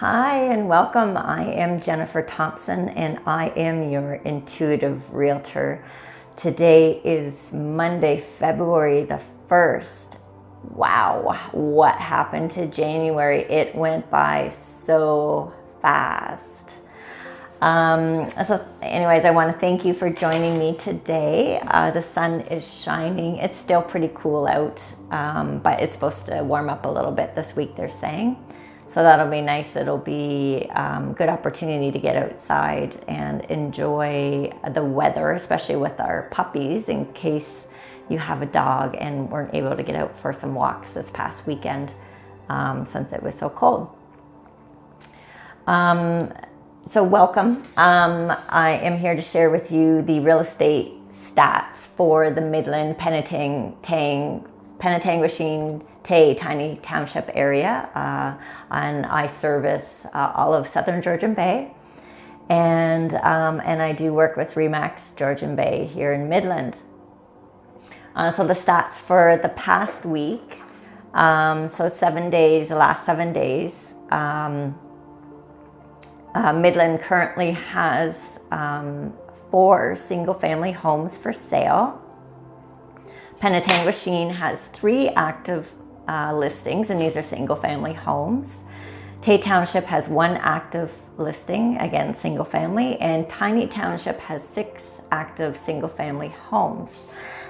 Hi and welcome. I am Jennifer Thompson and I am your intuitive realtor. Today is Monday, February the 1st. Wow, what happened to January? It went by so fast. So anyways, I want to thank you for joining me today. The sun is shining. It's still pretty cool out, but it's supposed to warm up a little bit this week, they're saying. So that'll be nice. It'll be a good opportunity to get outside and enjoy the weather, especially with our puppies, in case you have a dog and weren't able to get out for some walks this past weekend since it was so cold. So welcome. I am here to share with you the real estate stats for the Midland Penetanguishene Tiny Township area, and I service all of Southern Georgian Bay, and I do work with Remax Georgian Bay here in Midland. So the stats for the past week, so 7 days, the last 7 days, Midland currently has 4 single-family homes for sale. Penetanguishene has 3 active listings, and these are single-family homes. Tay Township has 1 active listing, again single-family, and Tiny Township has 6 active single-family homes.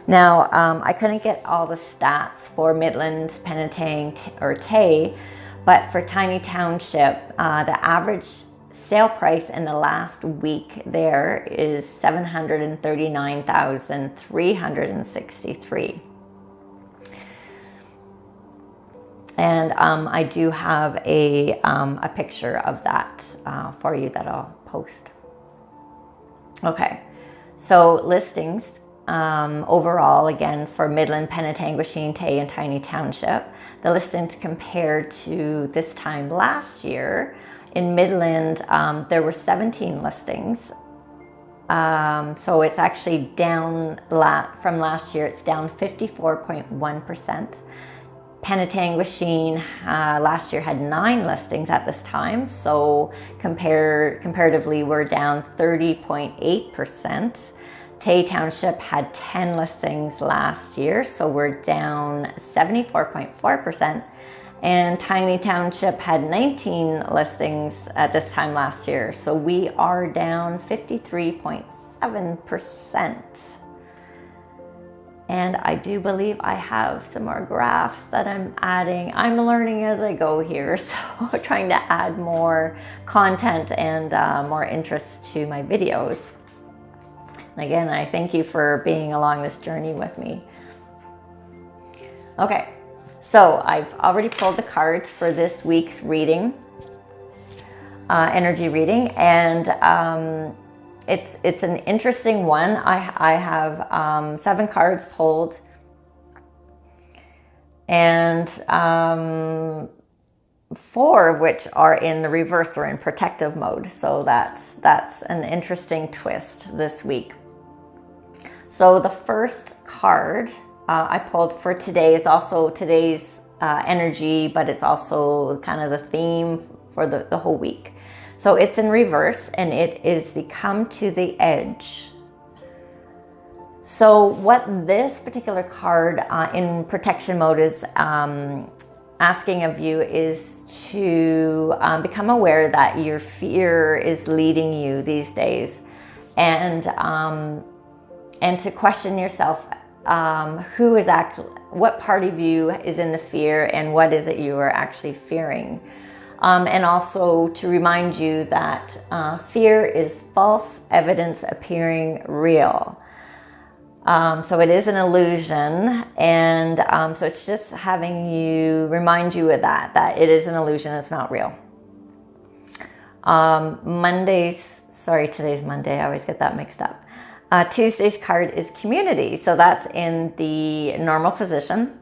Now, I couldn't get all the stats for Midland, Penetang, or Tay, but for Tiny Township, the average sale price in the last week there is $739,363. And I do have a picture of that for you that I'll post. Okay, so listings overall, again, for Midland, Penetanguishene, Tay, and Tiny Township, the listings compared to this time last year. In Midland, there were 17 listings. So it's actually down from last year. It's down 54.1%. Penetanguishene last year had 9 listings at this time. So comparatively, we're down 30.8%. Tay Township had 10 listings last year. So we're down 74.4%. And Tiny Township had 19 listings at this time last year. So we are down 53.7%. And I do believe I have some more graphs that I'm adding. I'm learning as I go here, so trying to add more content and more interest to my videos. And again, I thank you for being along this journey with me. Okay. So I've already pulled the cards for this week's reading, energy reading, and it's an interesting one. I have 7 cards pulled, and 4 of which are in the reverse or in protective mode. So that's an interesting twist this week. So the first card I pulled for today is also today's energy, but it's also kind of the theme for the whole week. So it's in reverse, and it is the come to the edge. So what this particular card in protection mode is asking of you is to become aware that your fear is leading you these days, and to question yourself. Who is what part of you is in the fear, and what is it you are actually fearing? And also to remind you that fear is false evidence appearing real. So it is an illusion, and so it's just having you remind you of that it is an illusion, it's not real. Today's Monday, I always get that mixed up. Tuesday's card is community, so that's in the normal position,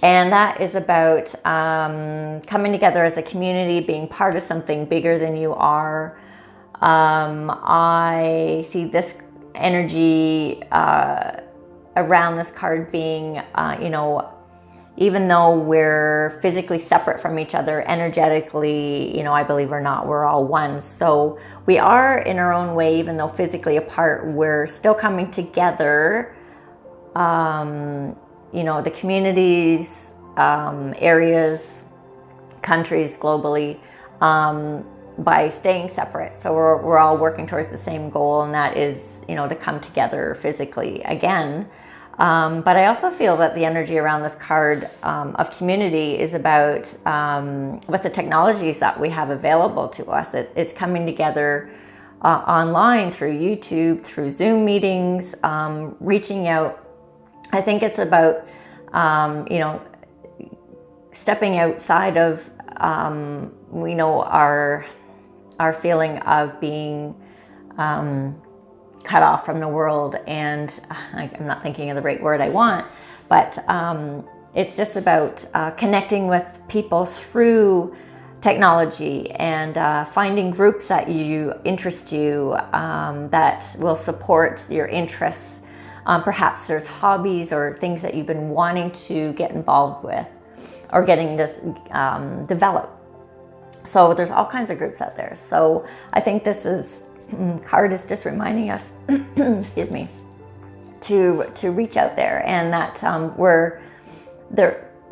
and that is about coming together as a community, being part of something bigger than you are. I see this energy around this card being, even though we're physically separate from each other, energetically, you know, I believe we're not, we're all one. So we are in our own way, even though physically apart, we're still coming together, you know, the communities, areas, countries globally, by staying separate. So we're all working towards the same goal, and that is, you know, to come together physically again. But I also feel that the energy around this card of community is about, with the technologies that we have available to us, it's coming together online through YouTube, through Zoom meetings, reaching out. I think it's about, you know, stepping outside of, we know our feeling of being cut off from the world, and I'm not thinking of the right word I want, but it's just about connecting with people through technology and finding groups that interest you, that will support your interests. Perhaps there's hobbies or things that you've been wanting to get involved with or getting to develop. So there's all kinds of groups out there. So I think this card is just reminding us, excuse me, to reach out there, and that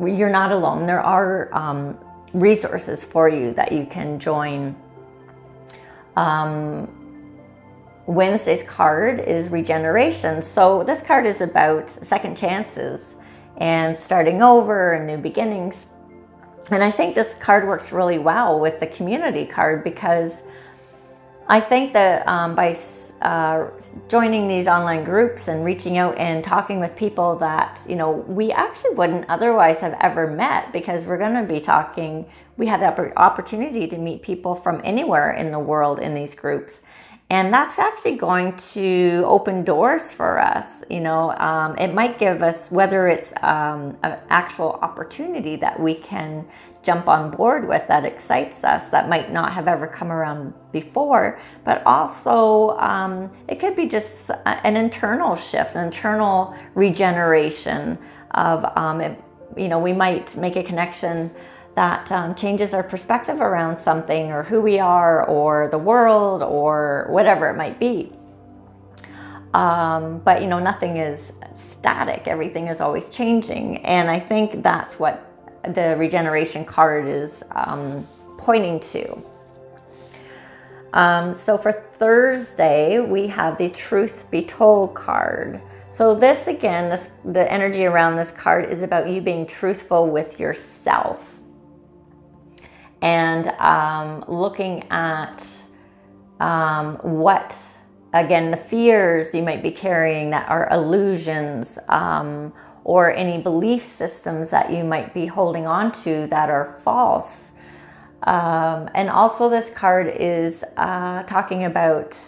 you're not alone. There are resources for you that you can join. Wednesday's card is regeneration. So this card is about second chances and starting over and new beginnings. And I think this card works really well with the community card, because I think that by joining these online groups and reaching out and talking with people that, you know, we actually wouldn't otherwise have ever met, because we're going to be talking, we have the opportunity to meet people from anywhere in the world in these groups. And that's actually going to open doors for us. You know, it might give us, whether it's an actual opportunity that we can jump on board with that excites us, that might not have ever come around before, but also it could be just an internal shift, an internal regeneration of, you know, we might make a connection that changes our perspective around something, or who we are, or the world, or whatever it might be. But, you know, nothing is static. Everything is always changing. And I think that's what the regeneration card is pointing to. So for Thursday, we have the Truth Be Told card. So this, again, the energy around this card is about you being truthful with yourself. And looking at what, again, the fears you might be carrying that are illusions, or any belief systems that you might be holding on to that are false. And also this card is talking about,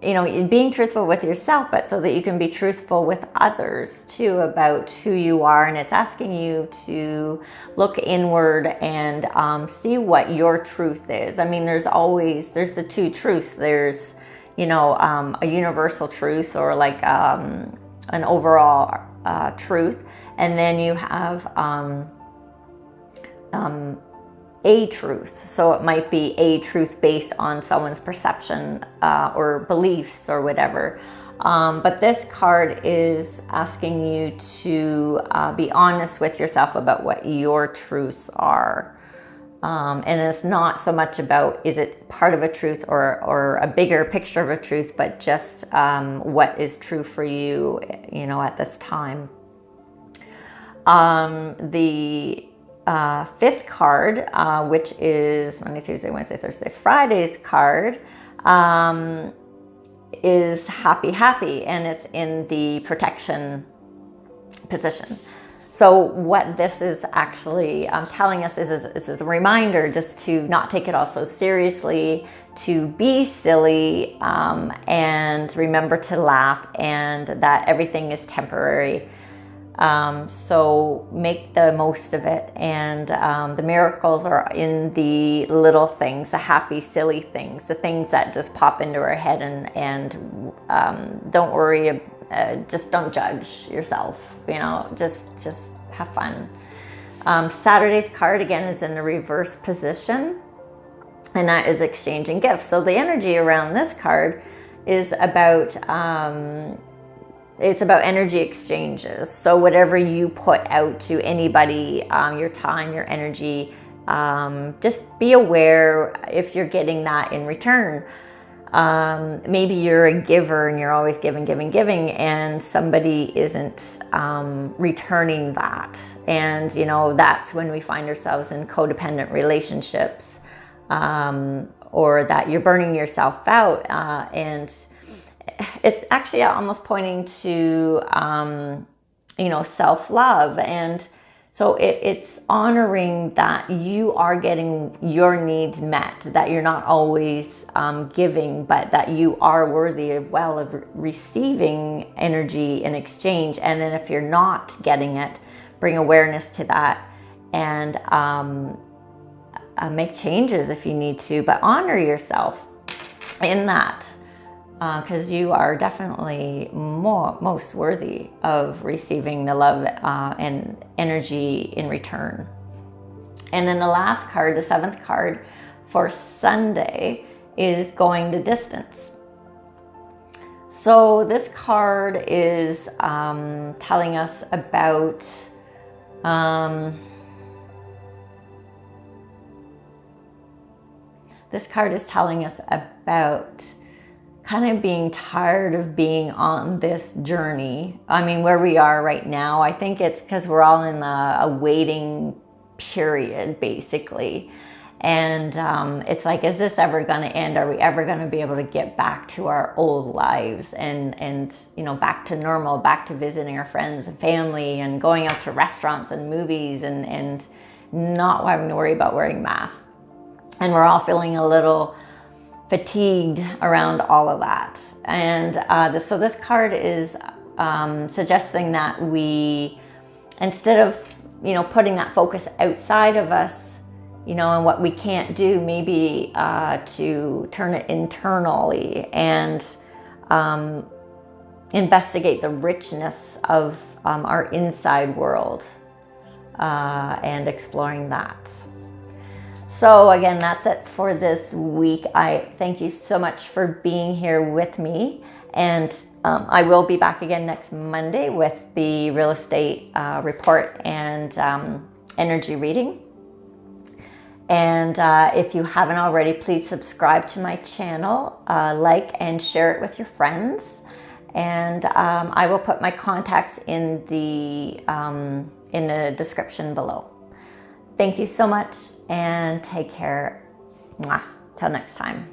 you know, being truthful with yourself, but so that you can be truthful with others too about who you are. And it's asking you to look inward and see what your truth is. I mean, there's the two truths. There's, you know, a universal truth, or like an overall truth. And then you have a truth. So it might be a truth based on someone's perception or beliefs or whatever. But this card is asking you to be honest with yourself about what your truths are. And it's not so much about, is it part of a truth or a bigger picture of a truth, but just what is true for you, you know, at this time. The fifth card, which is Monday, Tuesday, Wednesday, Thursday, Friday's card, is happy, and it's in the protection position. So what this is actually telling us is a reminder just to not take it all so seriously, to be silly, and remember to laugh, and that everything is temporary. So make the most of it, and the miracles are in the little things, the happy, silly things, the things that just pop into our head, and don't worry, just don't judge yourself, you know, just have fun. Saturday's card again is in the reverse position, and that is exchanging gifts. So the energy around this card is about it's about energy exchanges. So whatever you put out to anybody, your time, your energy, just be aware if you're getting that in return. Maybe you're a giver and you're always giving, and somebody isn't returning that. And, that's when we find ourselves in codependent relationships, or that you're burning yourself out. And it's actually almost pointing to, self-love. And so it's honoring that you are getting your needs met, that you're not always giving, but that you are worthy of receiving energy in exchange. And then if you're not getting it, bring awareness to that and make changes if you need to, but honor yourself in that. Because you are definitely most worthy of receiving the love and energy in return. And then the last card, the 7th card for Sunday, is going the distance. So this card is telling us about kind of being tired of being on this journey. I mean, where we are right now, I think it's because we're all in a waiting period, basically. And it's like, is this ever going to end? Are we ever going to be able to get back to our old lives and back to normal, back to visiting our friends and family and going out to restaurants and movies and not having to worry about wearing masks? And we're all feeling a little fatigued around all of that. And so this card is suggesting that we, instead of putting that focus outside of us, and what we can't do, maybe to turn it internally and investigate the richness of our inside world and exploring that. So again, that's it for this week. I thank you so much for being here with me. And I will be back again next Monday with the real estate report and energy reading. And if you haven't already, please subscribe to my channel, like and share it with your friends. And I will put my contacts in the description below. Thank you so much and take care. Mwah. Till next time.